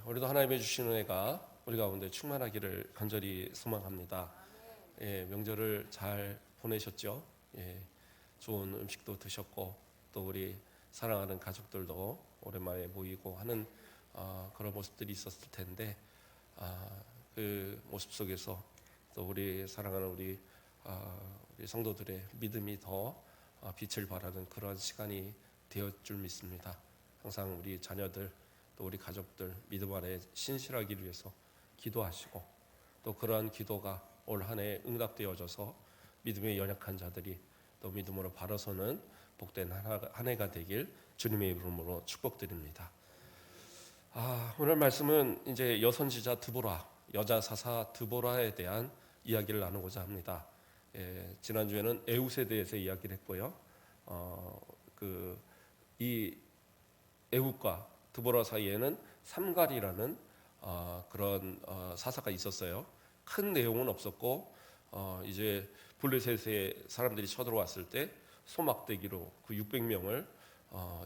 우리도 하나님의 주시는 은혜가 우리 가운데 충만하기를 간절히 소망합니다. 명절을 잘 보내셨죠? 좋은 음식도 드셨고 또 우리 사랑하는 가족들도 오랜만에 모이고 하는 그런 모습들이 있었을 텐데 그 모습 속에서 또 우리 사랑하는 우리 성도들의 믿음이 더 빛을 발하는 그런 시간이 되었 줄 믿습니다. 항상 우리 자녀들 또 우리 가족들 믿음 안에 신실하기를 위해서 기도하시고 또 그러한 기도가 올 한 해 응답되어져서 믿음에 연약한 자들이 또 믿음으로 바로서는 복된 한 해가 되길 주님의 이름으로 축복드립니다. 오늘 말씀은 이제 여선지자 드보라, 여자 사사 드보라에 대한 이야기를 나누고자 합니다. 지난주에는 에훗에 대해서 이야기를 했고요. 이 에훗과 드보라 사이에는 삼갈이라는 그런 사사가 있었어요. 큰 내용은 없었고 이제 블레셋의 사람들이 쳐들어왔을 때 소막대기로 그 600명을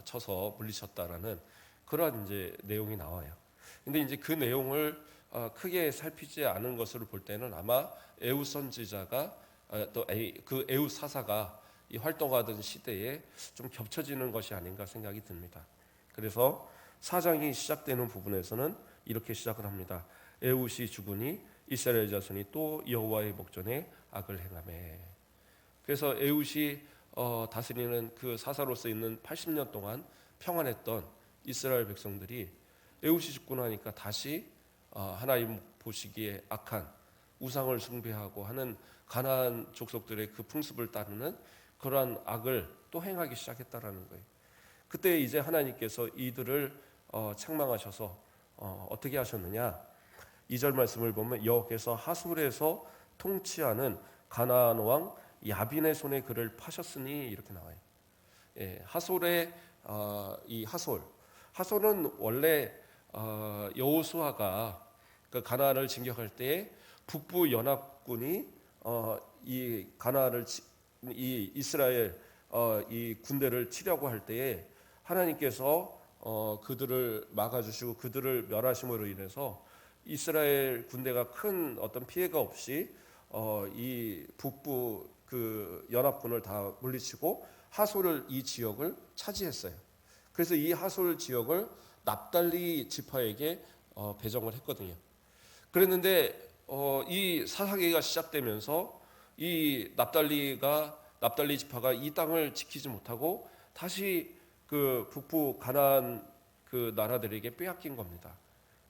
쳐서 물리쳤다라는 그런 이제 내용이 나와요. 근데 이제 그 내용을 크게 살피지 않은 것으로 볼 때는 아마 에훗 선지자가 또 그 에훗 사사가 이 활동하던 시대에 좀 겹쳐지는 것이 아닌가 생각이 듭니다. 그래서 사장이 시작되는 부분에서는 이렇게 시작을 합니다. 에훗이 죽으니 이스라엘 자손이 또 여호와의 목전에 악을 행하매. 그래서 에훗이 다스리는 그 사사로서 있는 80년 동안 평안했던 이스라엘 백성들이 에훗이 죽고 나니까 다시 하나님 보시기에 악한 우상을 숭배하고 하는 가나안 족속들의 그 풍습을 따르는 그러한 악을 또 행하기 시작했다라는 거예요. 그때 이제 하나님께서 이들을 책망하셔서 어떻게 하셨느냐? 2절 말씀을 보면 여호와께서 하솔에서 통치하는 가나안 왕 야빈의 손에 그를 파셨으니 이렇게 나와요. 하솔의 이 하솔은 원래 여호수아가 그 가나안을 진격할 때 북부 연합군이 이 가나안을 이 이스라엘 이 군대를 치려고 할 때에 하나님께서 그들을 막아주시고 그들을 멸하심으로 인해서 이스라엘 군대가 큰 어떤 피해가 없이 이 북부 그 연합군을 다 물리치고 하솔을 이 지역을 차지했어요. 그래서 이 하솔 지역을 납달리 지파에게 배정을 했거든요. 그랬는데 이 사사기가 시작되면서 이 납달리 지파가 이 땅을 지키지 못하고 다시 그 북부 가나안 그 나라들에게 빼앗긴 겁니다.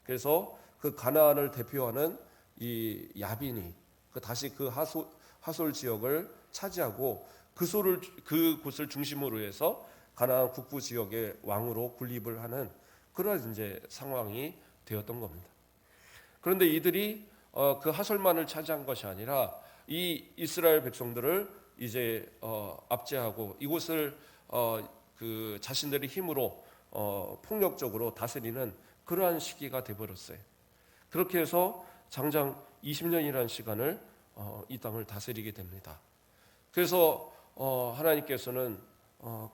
그래서 그 가나안을 대표하는 이 야빈이 다시 그 하솔 지역을 차지하고 그곳을 중심으로 해서 가나안 북부 지역의 왕으로 군립을 하는 그런 이제 상황이 되었던 겁니다. 그런데 이들이 그 하솔만을 차지한 것이 아니라 이 이스라엘 백성들을 이제 압제하고 이곳을 그 자신들의 힘으로 폭력적으로 다스리는 그러한 시기가 되어버렸어요. 그렇게 해서 장장 20년이라는 시간을 이 땅을 다스리게 됩니다. 그래서 하나님께서는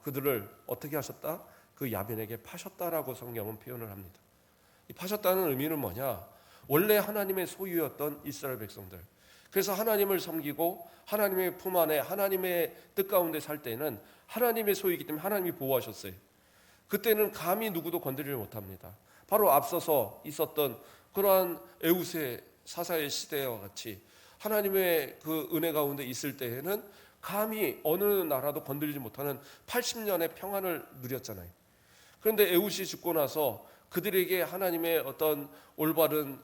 그들을 어떻게 하셨다? 그 야빈에게 파셨다라고 성경은 표현을 합니다. 이 파셨다는 의미는 뭐냐? 원래 하나님의 소유였던 이스라엘 백성들. 그래서 하나님을 섬기고 하나님의 품 안에 하나님의 뜻 가운데 살 때는 하나님의 소유이기 때문에 하나님이 보호하셨어요. 그때는 감히 누구도 건드리지 못합니다. 바로 앞서서 있었던 그러한 에훗의 사사의 시대와 같이 하나님의 그 은혜 가운데 있을 때에는 감히 어느 나라도 건드리지 못하는 80년의 평안을 누렸잖아요. 그런데 에훗이 죽고 나서 그들에게 하나님의 어떤 올바른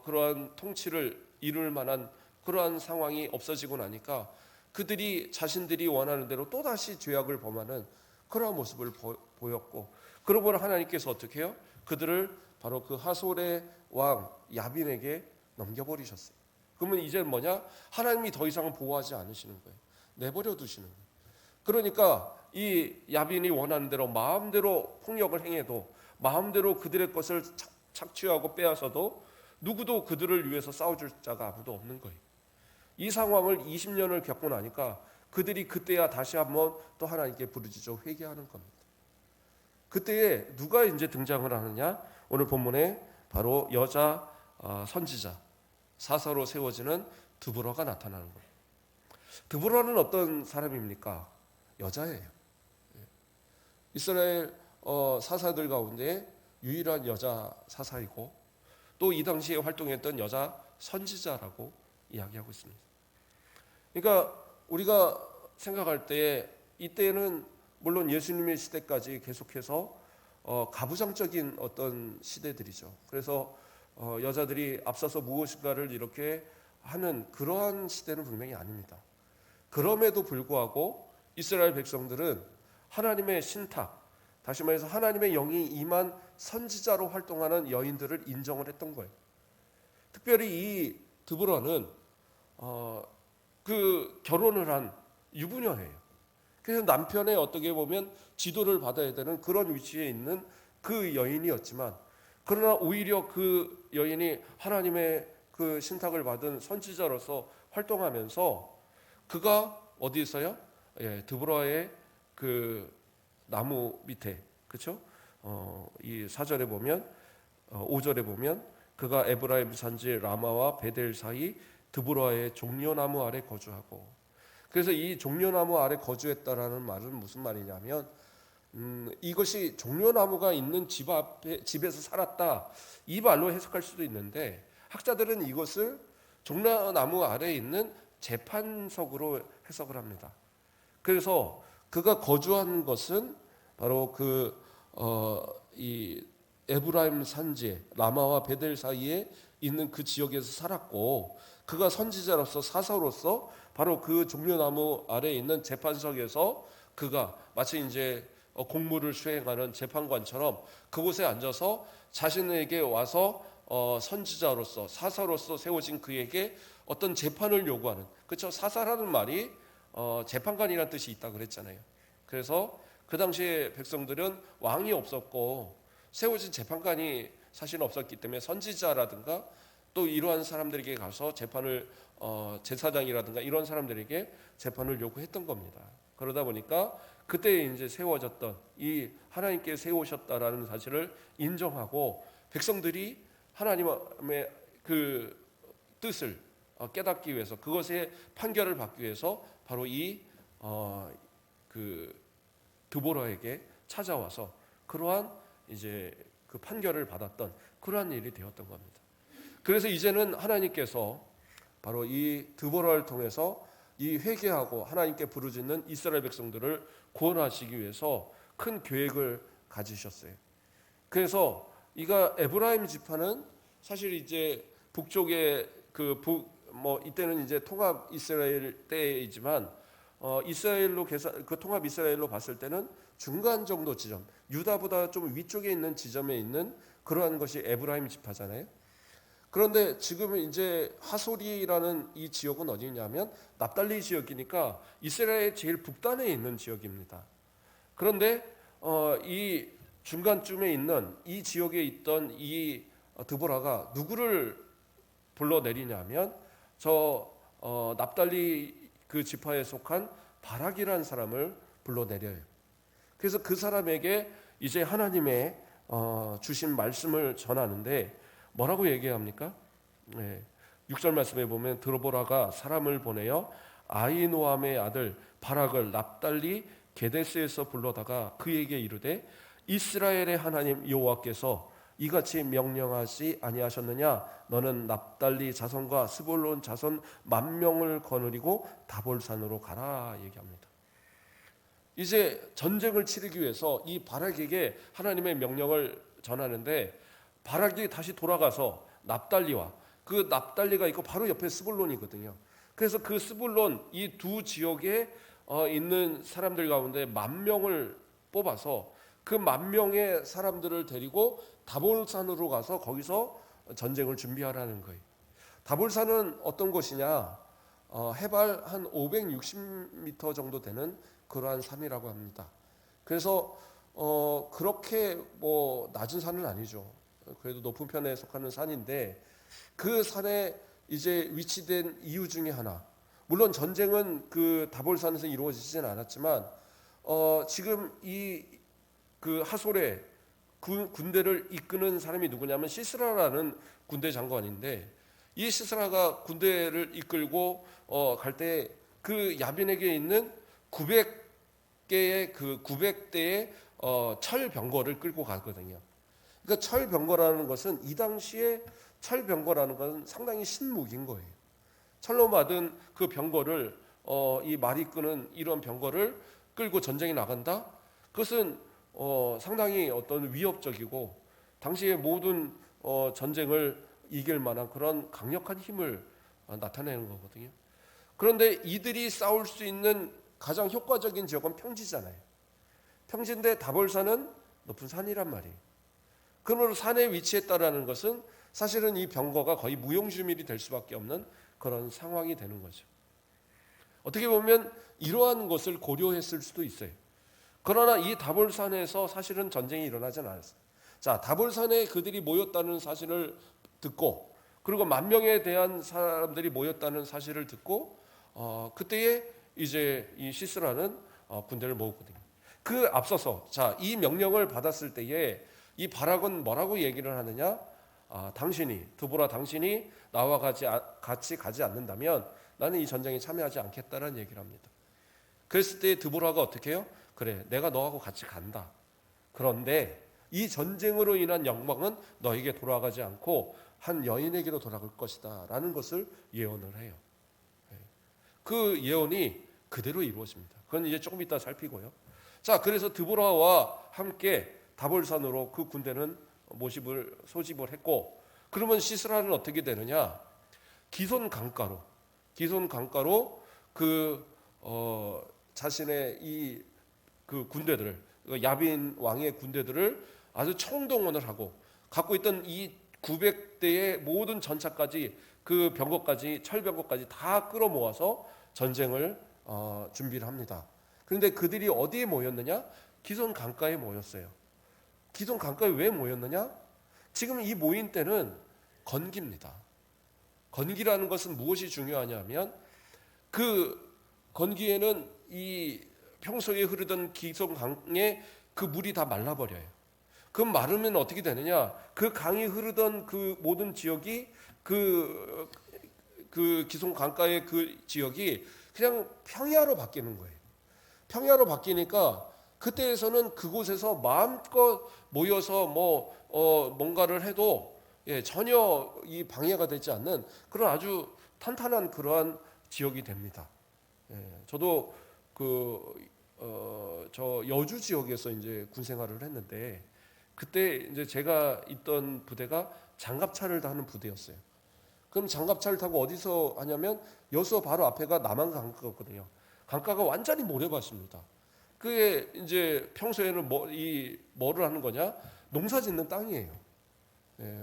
그러한 통치를 이룰 만한 그러한 상황이 없어지고 나니까 그들이 자신들이 원하는 대로 또다시 죄악을 범하는 그러한 모습을 보였고, 그러고 하나님께서 어떻게 해요? 그들을 바로 그 하솔의 왕 야빈에게 넘겨버리셨어요. 그러면 이제 뭐냐? 하나님이 더 이상은 보호하지 않으시는 거예요. 내버려 두시는 거예요. 그러니까 이 야빈이 원하는 대로 마음대로 폭력을 행해도 마음대로 그들의 것을 착취하고 빼앗아도 누구도 그들을 위해서 싸워줄 자가 아무도 없는 거예요. 이 상황을 20년을 겪고 나니까 그들이 그때야 다시 한번 또 하나님께 부르짖어 회개하는 겁니다. 그때에 누가 이제 등장을 하느냐? 오늘 본문에 바로 여자 선지자 사사로 세워지는 드보라가 나타나는 거예요. 드보라는 어떤 사람입니까? 여자예요. 이스라엘 사사들 가운데 유일한 여자 사사이고 또 이 당시에 활동했던 여자 선지자라고 이야기하고 있습니다. 그러니까 우리가 생각할 때 이때는 물론 예수님의 시대까지 계속해서 가부장적인 어떤 시대들이죠. 그래서 여자들이 앞서서 무엇인가를 이렇게 하는 그러한 시대는 분명히 아닙니다. 그럼에도 불구하고 이스라엘 백성들은 하나님의 신탁, 다시 말해서 하나님의 영이 임한 선지자로 활동하는 여인들을 인정을 했던 거예요. 특별히 이 드보라는 그 결혼을 한 유부녀예요. 그래서 남편의 어떻게 보면 지도를 받아야 되는 그런 위치에 있는 그 여인이었지만, 그러나 오히려 그 여인이 하나님의 그 신탁을 받은 선지자로서 활동하면서 그가 어디 있어요? 드보라의 그 나무 밑에, 그렇죠? 이 4절에 보면 5절에 보면 그가 에브라임 산지 라마와 베델 사이 드보라의 종려나무 아래 거주하고, 그래서 이 종려나무 아래 거주했다라는 말은 무슨 말이냐면 이것이 종려나무가 있는 집 앞에 집에서 살았다 이 말로 해석할 수도 있는데, 학자들은 이것을 종려나무 아래에 있는 재판석으로 해석을 합니다. 그래서 그가 거주한 것은 바로 이 에브라임 산지 라마와 베델 사이에 있는 그 지역에서 살았고, 그가 선지자로서 사사로서 바로 그 종려나무 아래에 있는 재판석에서 그가 마치 이제 공무를 수행하는 재판관처럼 그곳에 앉아서 자신에게 와서 선지자로서 사사로서 세워진 그에게 어떤 재판을 요구하는, 그렇죠? 사사라는 말이 재판관이라는 뜻이 있다 그랬잖아요. 그래서 그 당시에 백성들은 왕이 없었고 세워진 재판관이 사실 없었기 때문에 선지자라든가 또 이러한 사람들에게 가서 재판을 제사장이라든가 이런 사람들에게 재판을 요구했던 겁니다. 그러다 보니까 그때 이제 세워졌던 이 하나님께 세우셨다라는 사실을 인정하고 백성들이 하나님의 그 뜻을 깨닫기 위해서, 그것의 판결을 받기 위해서 바로 그 드보라에게 찾아와서 그러한 이제 그 판결을 받았던 그러한 일이 되었던 겁니다. 그래서 이제는 하나님께서 바로 이 드보라를 통해서 이 회개하고 하나님께 부르짖는 이스라엘 백성들을 구원하시기 위해서 큰 계획을 가지셨어요. 그래서 이가 에브라임 지파는 사실 이제 북쪽의 이때는 이제 통합 이스라엘 때이지만 이스라엘로 그 통합 이스라엘로 봤을 때는 중간 정도 지점, 유다보다 좀 위쪽에 있는 지점에 있는 그러한 것이 에브라임 지파잖아요. 그런데 지금 이제 하솔이라는 이 지역은 어디냐면 납달리 지역이니까 이스라엘 제일 북단에 있는 지역입니다. 그런데 이 중간쯤에 있는 이 지역에 있던 이 드보라가 누구를 불러내리냐면 납달리 그 지파에 속한 바락이라는 사람을 불러내려요. 그래서 그 사람에게 이제 하나님의 주신 말씀을 전하는데 뭐라고 얘기합니까? 6절 말씀에 보면 드보라가 사람을 보내어 아히노암의 아들 바락을 납달리 게데스에서 불러다가 그에게 이르되 이스라엘의 하나님 여호와께서 이같이 명령하지 아니하셨느냐? 너는 납달리 자손과 스불론 자손 10,000명을 거느리고 다볼산으로 가라 얘기합니다. 이제 전쟁을 치르기 위해서 이 바락에게 하나님의 명령을 전하는데, 바락이 다시 돌아가서 납달리와 그 납달리가 있고 바로 옆에 스불론이거든요. 그래서 그 스불론 이 두 지역에 있는 사람들 가운데 10,000명을 뽑아서 그 10,000명의 사람들을 데리고 다볼산으로 가서 거기서 전쟁을 준비하라는 거예요. 다볼산은 어떤 곳이냐? 해발 한 560m 정도 되는 그러한 산이라고 합니다. 그래서 그렇게 낮은 산은 아니죠. 그래도 높은 편에 속하는 산인데, 그 산에 이제 위치된 이유 중에 하나, 물론 전쟁은 그 다볼산에서 이루어지지는 않았지만 지금 그 하솔의 군대를 이끄는 사람이 누구냐면 시스라라는 군대 장관인데, 이 시스라가 군대를 이끌고 갈 때 그 야빈에게 있는 900개의 그 900대의 철병거를 끌고 가거든요. 그러니까 철병거라는 것은 이 당시에 철병거라는 것은 상당히 신무기인 거예요. 철로 만든 그 병거를 이 말이 끄는 이런 병거를 끌고 전쟁에 나간다. 그것은 상당히 어떤 위협적이고 당시의 모든 전쟁을 이길 만한 그런 강력한 힘을 나타내는 거거든요. 그런데 이들이 싸울 수 있는 가장 효과적인 지역은 평지잖아요. 평지인데 다볼산은 높은 산이란 말이에요. 그러므로 산에 위치했다라는 것은 사실은 이 병거가 거의 무용지물이 될 수밖에 없는 그런 상황이 되는 거죠. 어떻게 보면 이러한 것을 고려했을 수도 있어요. 그러나 이 다볼산에서 사실은 전쟁이 일어나진 않았어요. 자, 다볼산에 그들이 모였다는 사실을 듣고, 그리고 10,000명에 대한 사람들이 모였다는 사실을 듣고, 그때에 이제 이 시스라는 군대를 모으거든요. 그 앞서서 자, 이 명령을 받았을 때에 이 바락은 뭐라고 얘기를 하느냐? 드보라 당신이 나와 같이 가지 않는다면 나는 이 전쟁에 참여하지 않겠다라는 얘기를 합니다. 그랬을 때 드보라가 어떻게 해요? 그래, 내가 너하고 같이 간다. 그런데 이 전쟁으로 인한 영광은 너에게 돌아가지 않고 한 여인에게로 돌아갈 것이다 라는 것을 예언을 해요. 그 예언이 그대로 이루어집니다. 그건 이제 조금 이따 살피고요. 자, 그래서 드보라와 함께 다볼산으로 그 군대는 소집을 했고, 그러면 시스라는 어떻게 되느냐? 기손 강가로 자신의 이 그 군대들을, 야빈 왕의 군대들을 아주 총동원을 하고 갖고 있던 이 900대의 모든 전차까지, 그 병거까지, 철병거까지 다 끌어모아서 전쟁을 준비를 합니다. 그런데 그들이 어디에 모였느냐? 기손 강가에 모였어요. 기손 강가에 왜 모였느냐? 지금 이 모인 때는 건기입니다. 건기라는 것은 무엇이 중요하냐면, 그 건기에는 이 평소에 흐르던 기손 강에 그 물이 다 말라버려요. 그 마르면 어떻게 되느냐? 그 강이 흐르던 그 모든 지역이 그 기손 강가의 그 지역이 그냥 평야로 바뀌는 거예요. 평야로 바뀌니까 그때에서는 그곳에서 마음껏 모여서 뭔가를 해도 전혀 이 방해가 되지 않는 그런 아주 탄탄한 그러한 지역이 됩니다. 저도 저 여주 지역에서 이제 군 생활을 했는데, 그때 이제 제가 있던 부대가 장갑차를 타는 부대였어요. 그럼 장갑차를 타고 어디서 하냐면 여수 바로 앞에가 남한 강가거든요. 강가가 완전히 모래밭입니다. 그게 이제 평소에는 뭐를 하는 거냐? 농사 짓는 땅이에요.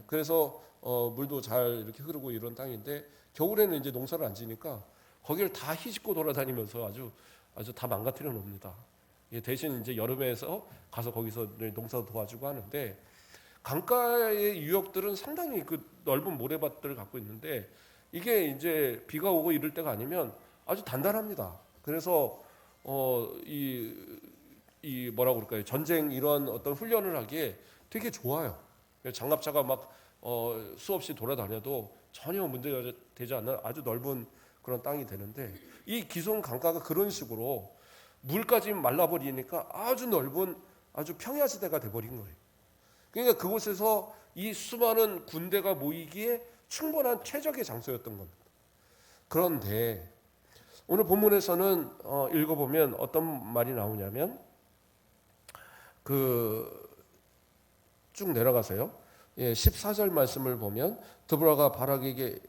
그래서 물도 잘 이렇게 흐르고 이런 땅인데, 겨울에는 이제 농사를 안 지니까 거기를 다 휘짓고 돌아다니면서 아주 다 망가뜨려 놓습니다. 대신 이제 여름에서 가서 거기서 농사도 도와주고 하는데, 강가의 유역들은 상당히 그 넓은 모래밭들을 갖고 있는데, 이게 이제 비가 오고 이럴 때가 아니면 아주 단단합니다. 그래서 이 뭐라고 그럴까요? 전쟁 이런 어떤 훈련을 하기에 되게 좋아요. 장갑차가 막 수없이 돌아다녀도 전혀 문제가 되지 않는 아주 넓은 그런 땅이 되는데, 이 기손 강가가 그런 식으로 물까지 말라버리니까 아주 넓은 아주 평야지대가 돼버린 거예요. 그러니까 그곳에서 이 수많은 군대가 모이기에 충분한 최적의 장소였던 겁니다. 그런데 오늘 본문에서는 읽어보면 어떤 말이 나오냐면, 쭉 내려가세요. 14절 말씀을 보면 드보라가 바락에게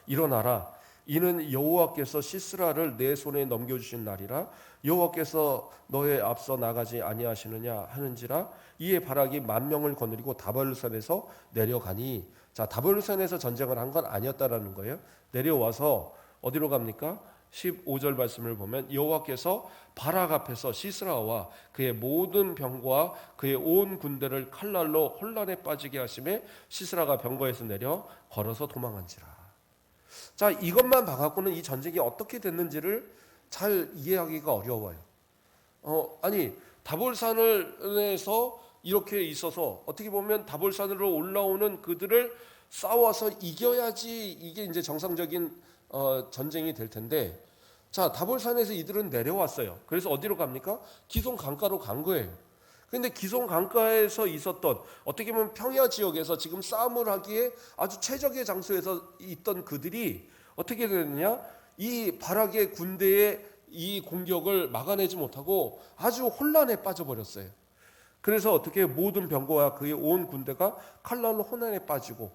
일어나라. 이는 여호와께서 시스라를 내 손에 넘겨주신 날이라. 여호와께서 너의 앞서 나가지 아니하시느냐 하는지라. 이에 바락이 10,000명을 거느리고 다볼산에서 내려가니. 자, 다볼산에서 전쟁을 한 건 아니었다라는 거예요. 내려와서 어디로 갑니까? 15절 말씀을 보면 여호와께서 바락 앞에서 시스라와 그의 모든 병과 그의 온 군대를 칼날로 혼란에 빠지게 하심에 시스라가 병거에서 내려 걸어서 도망한지라. 자, 이것만 봐갖고는 이 전쟁이 어떻게 됐는지를 잘 이해하기가 어려워요. 아니 다볼산에서 이렇게 있어서 어떻게 보면 다볼산으로 올라오는 그들을 싸워서 이겨야지 이게 이제 정상적인 전쟁이 될 텐데, 자 다볼산에서 이들은 내려왔어요. 그래서 어디로 갑니까? 기손 강가로 간 거예요. 그런데 기손 강가에서 있었던, 어떻게 보면 평야 지역에서 지금 싸움을 하기에 아주 최적의 장소에서 있던 그들이 어떻게 되느냐, 이 바락의 군대의 이 공격을 막아내지 못하고 아주 혼란에 빠져버렸어요. 그래서 어떻게 모든 병거와 그의 온 군대가 칼날로 혼란에 빠지고,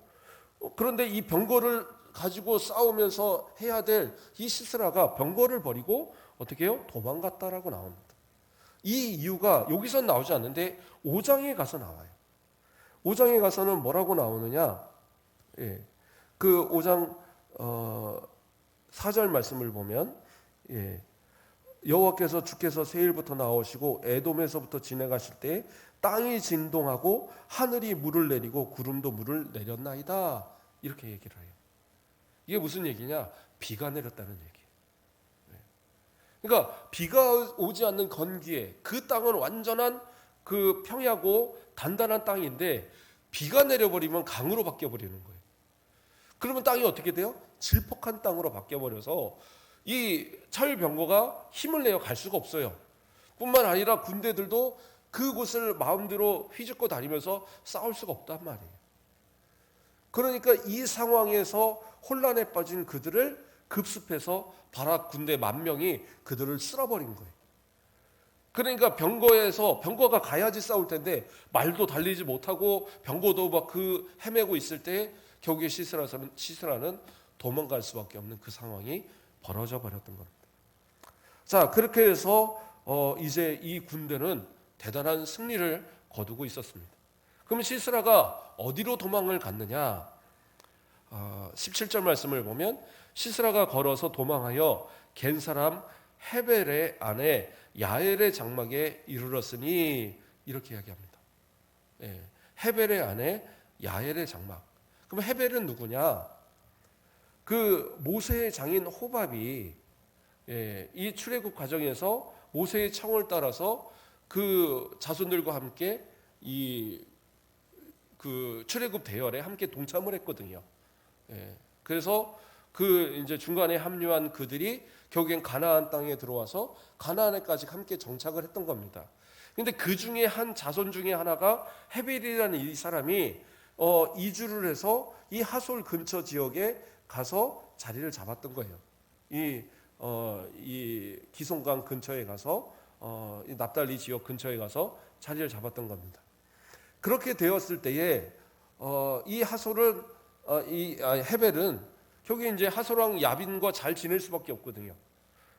그런데 이 병거를 가지고 싸우면서 해야 될 이 시스라가 병거를 버리고 어떻게 해요? 도망갔다라고 나옵니다. 이 이유가 여기서 나오지 않는데 5장에 가서 나와요. 5장에 가서는 뭐라고 나오느냐? 예, 그 5장 4절 말씀을 보면, 예, 여호와께서 주께서 세일부터 나오시고 에돔에서부터 지나가실 때 땅이 진동하고 하늘이 물을 내리고 구름도 물을 내렸나이다, 이렇게 얘기를 해요. 이게 무슨 얘기냐? 비가 내렸다는 얘기예요. 그러니까 비가 오지 않는 건기에 그 땅은 완전한 그 평야고 단단한 땅인데 비가 내려버리면 강으로 바뀌어버리는 거예요. 그러면 땅이 어떻게 돼요? 질퍽한 땅으로 바뀌어버려서 이 철병거가 힘을 내어 갈 수가 없어요. 뿐만 아니라 군대들도 그곳을 마음대로 휘젓고 다니면서 싸울 수가 없단 말이에요. 그러니까 이 상황에서 혼란에 빠진 그들을 급습해서 바락 군대 10,000명이 그들을 쓸어버린 거예요. 그러니까 병거가 가야지 싸울 텐데 말도 달리지 못하고 병거도 막 그 헤매고 있을 때 결국에 시스라는 도망갈 수밖에 없는 그 상황이 벌어져 버렸던 겁니다. 자, 그렇게 해서 이제 이 군대는 대단한 승리를 거두고 있었습니다. 그럼 시스라가 어디로 도망을 갔느냐? 17절 말씀을 보면 시스라가 걸어서 도망하여 겐 사람 헤벨의 아내 야엘의 장막에 이르렀으니, 이렇게 이야기합니다. 예, 헤벨의 아내 야엘의 장막. 그럼 헤벨은 누구냐? 그 모세의 장인 호밥이, 예, 이 출애굽 과정에서 모세의 청을 따라서 그 자손들과 함께 그 출애굽 대열에 함께 동참을 했거든요. 예, 그래서 그 이제 중간에 합류한 그들이 결국엔 가나안 땅에 들어와서 가나안에까지 함께 정착을 했던 겁니다. 그런데 그 중에 한 자손 중에 하나가 헤벨이라는 이 사람이 이주를 해서 이 하솔 근처 지역에 가서 자리를 잡았던 거예요. 이 기송강 근처에 가서 이 납달리 지역 근처에 가서 자리를 잡았던 겁니다. 그렇게 되었을 때에 이 하솔은 헤벨은 결국 이제 하솔왕 야빈과 잘 지낼 수밖에 없거든요.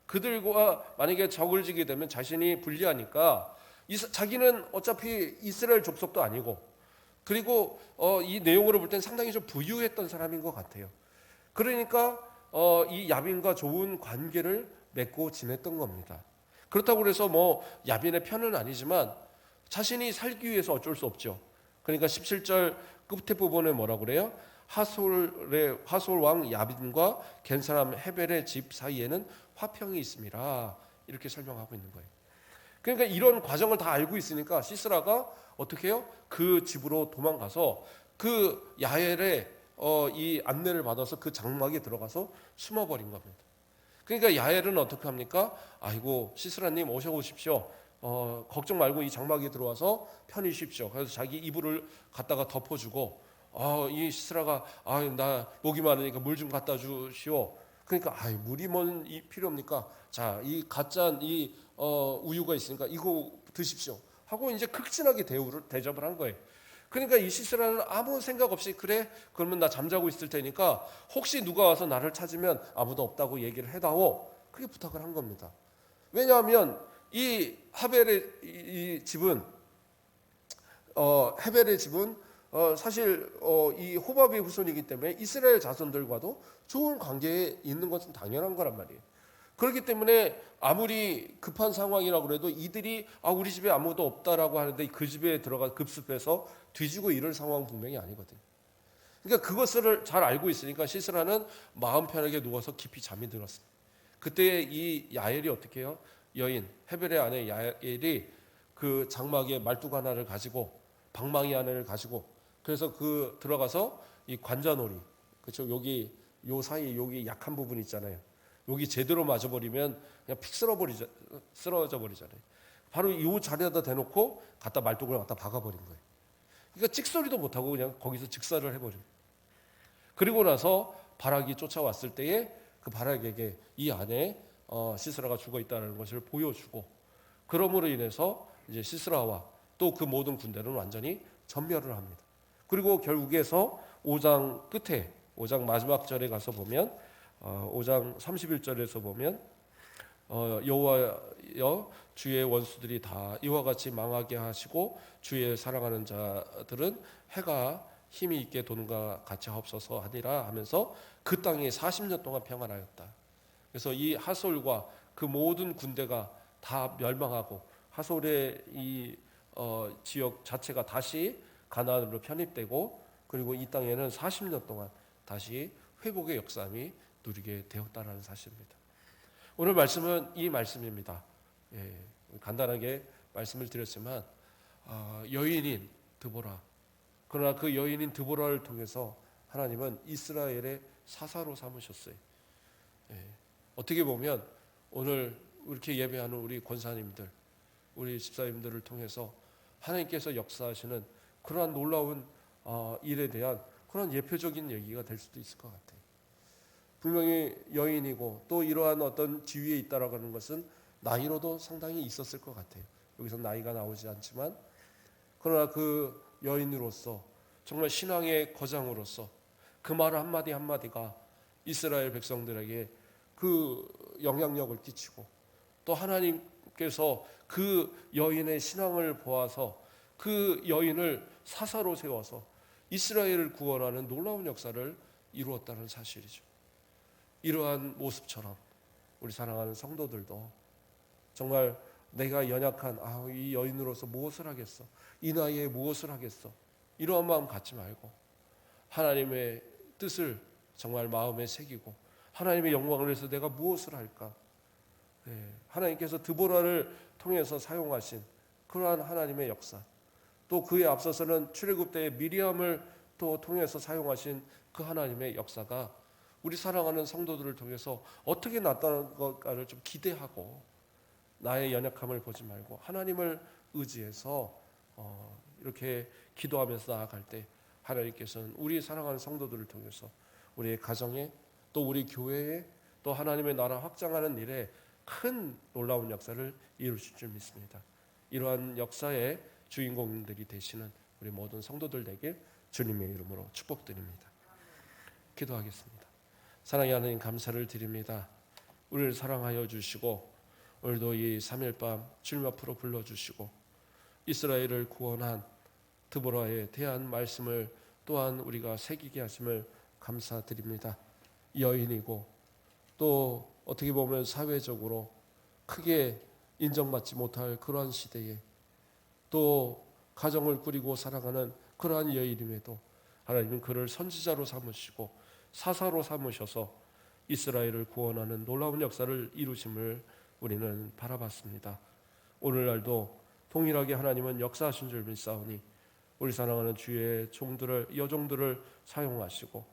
그들과 만약에 적을 지게 되면 자신이 불리하니까 자기는 어차피 이스라엘 족속도 아니고, 그리고 이 내용으로 볼 땐 상당히 좀 부유했던 사람인 것 같아요. 그러니까 이 야빈과 좋은 관계를 맺고 지냈던 겁니다. 그렇다고 그래서 뭐 야빈의 편은 아니지만 자신이 살기 위해서 어쩔 수 없죠. 그러니까 17절 끝에 부분에 뭐라고 그래요? 하솔 왕 야빈과 겐 사람 헤벨의 집 사이에는 화평이 있습니다, 이렇게 설명하고 있는 거예요. 그러니까 이런 과정을 다 알고 있으니까 시스라가 어떻게 해요? 그 집으로 도망가서 그 야엘의 이 안내를 받아서 그 장막에 들어가서 숨어버린 겁니다. 그러니까 야엘은 어떻게 합니까? 아이고 시스라님 오셔보십시오. 걱정 말고 이 장막에 들어와서 편히 쉬십시오. 그래서 자기 이불을 갖다가 덮어주고, 이 시스라가 나 목이 마르니까 물 좀 갖다 주시오. 그러니까 물이 뭔 필요합니까? 자, 이 갓짠 이 우유가 있으니까 이거 드십시오 하고 이제 극진하게 대접을 한 거예요. 그러니까 이 시스라는 아무 생각 없이, 그래 그러면 나 잠자고 있을 테니까 혹시 누가 와서 나를 찾으면 아무도 없다고 얘기를 해다오, 그렇게 부탁을 한 겁니다. 왜냐하면 이 헤벨의 집은 사실 이 호밥의 후손이기 때문에 이스라엘 자손들과도 좋은 관계에 있는 것은 당연한 거란 말이에요. 그렇기 때문에 아무리 급한 상황이라고 해도 이들이 우리 집에 아무도 없다라고 하는데 그 집에 들어가 급습해서 뒤지고 이럴 상황은 분명히 아니거든요. 그러니까 그것을 잘 알고 있으니까 시스라는 마음 편하게 누워서 깊이 잠이 들었습니다. 그때 이 야엘이 어떻게 해요? 여인 헤벨의 아내 야엘이 그 장막에 말뚝 하나를 가지고 방망이 하나를 가지고 그래서 그 들어가서 이 관자놀이 그렇죠. 여기 요 사이 여기 약한 부분 있잖아요. 여기 제대로 맞아버리면 그냥 픽 쓰러져 버리잖아요. 바로 이 자리에다 대놓고 갖다 말뚝을 갖다 박아버린 거예요. 그러니까 찍소리도 못하고 그냥 거기서 즉사를 해버린. 그리고 나서 바락이 쫓아왔을 때에 그 바락에게 이 안에 시스라가 죽어 있다는 것을 보여주고 그러므로 인해서 이제 시스라와 또 그 모든 군대는 완전히 전멸을 합니다. 그리고 결국에서 5장 끝에 5장 마지막 절에 가서 보면 5장 31절에서 보면 여호와여 주의 원수들이 다 이와 같이 망하게 하시고 주의 사랑하는 자들은 해가 힘이 있게 도는가 같이 하옵소서 하니라 하면서 그 땅이 40년 동안 평안하였다. 그래서 이 하솔과 그 모든 군대가 다 멸망하고 하솔의 이 지역 자체가 다시 가나안으로 편입되고 그리고 이 땅에는 40년 동안 다시 회복의 역사함이 누리게 되었다는 사실입니다. 오늘 말씀은 이 말씀입니다. 간단하게 말씀을 드렸지만 여인인 드보라 그러나 그 여인인 드보라를 통해서 하나님은 이스라엘의 사사로 삼으셨어요. 어떻게 보면 오늘 이렇게 예배하는 우리 권사님들 우리 집사님들을 통해서 하나님께서 역사하시는 그러한 놀라운 일에 대한 그런 예표적인 얘기가 될 수도 있을 것 같아요. 분명히 여인이고 또 이러한 어떤 지위에 있다라고 하는 것은 나이로도 상당히 있었을 것 같아요. 여기서 나이가 나오지 않지만 그러나 그 여인으로서 정말 신앙의 거장으로서 그 말 한마디 한마디가 이스라엘 백성들에게 그 영향력을 끼치고 또 하나님께서 그 여인의 신앙을 보아서 그 여인을 사사로 세워서 이스라엘을 구원하는 놀라운 역사를 이루었다는 사실이죠. 이러한 모습처럼 우리 사랑하는 성도들도 정말 내가 연약한 이 여인으로서 무엇을 하겠어? 이 나이에 무엇을 하겠어? 이러한 마음 갖지 말고 하나님의 뜻을 정말 마음에 새기고 하나님의 영광을 위해서 내가 무엇을 할까? 하나님께서 드보라를 통해서 사용하신 그러한 하나님의 역사 또 그에 앞서서는 출애굽 때의 미리암을 또 통해서 사용하신 그 하나님의 역사가 우리 사랑하는 성도들을 통해서 어떻게 나타날 것까를 좀 기대하고 나의 연약함을 보지 말고 하나님을 의지해서 이렇게 기도하면서 나아갈 때 하나님께서는 우리 사랑하는 성도들을 통해서 우리의 가정에 또 우리 교회에 또 하나님의 나라 확장하는 일에 큰 놀라운 역사를 이루실 줄 믿습니다. 이러한 역사의 주인공들이 되시는 우리 모든 성도들 되길 주님의 이름으로 축복드립니다. 기도하겠습니다. 사랑의 하나님 감사를 드립니다. 우리를 사랑하여 주시고 오늘도 이 3일 밤 주님 앞으로 불러주시고 이스라엘을 구원한 드보라에 대한 말씀을 또한 우리가 새기게 하심을 감사드립니다. 여인이고 또 어떻게 보면 사회적으로 크게 인정받지 못할 그러한 시대에 또 가정을 꾸리고 살아가는 그러한 여인임에도 하나님은 그를 선지자로 삼으시고 사사로 삼으셔서 이스라엘을 구원하는 놀라운 역사를 이루심을 우리는 바라봤습니다. 오늘날도 동일하게 하나님은 역사하신 줄 믿사오니 우리 사랑하는 주의 종들을 여종들을 사용하시고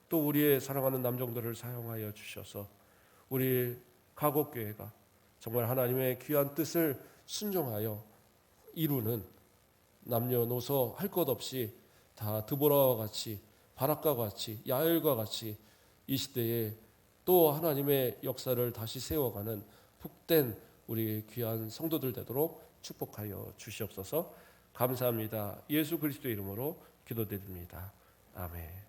또 우리의 사랑하는 남종들을 사용하여 주셔서 우리 가곡교회가 정말 하나님의 귀한 뜻을 순종하여 이루는 남녀노소 할 것 없이 다 드보라와 같이 바락과 같이 야엘과 같이 이 시대에 또 하나님의 역사를 다시 세워가는 복된 우리 귀한 성도들 되도록 축복하여 주시옵소서. 감사합니다. 예수 그리스도의 이름으로 기도드립니다. 아멘.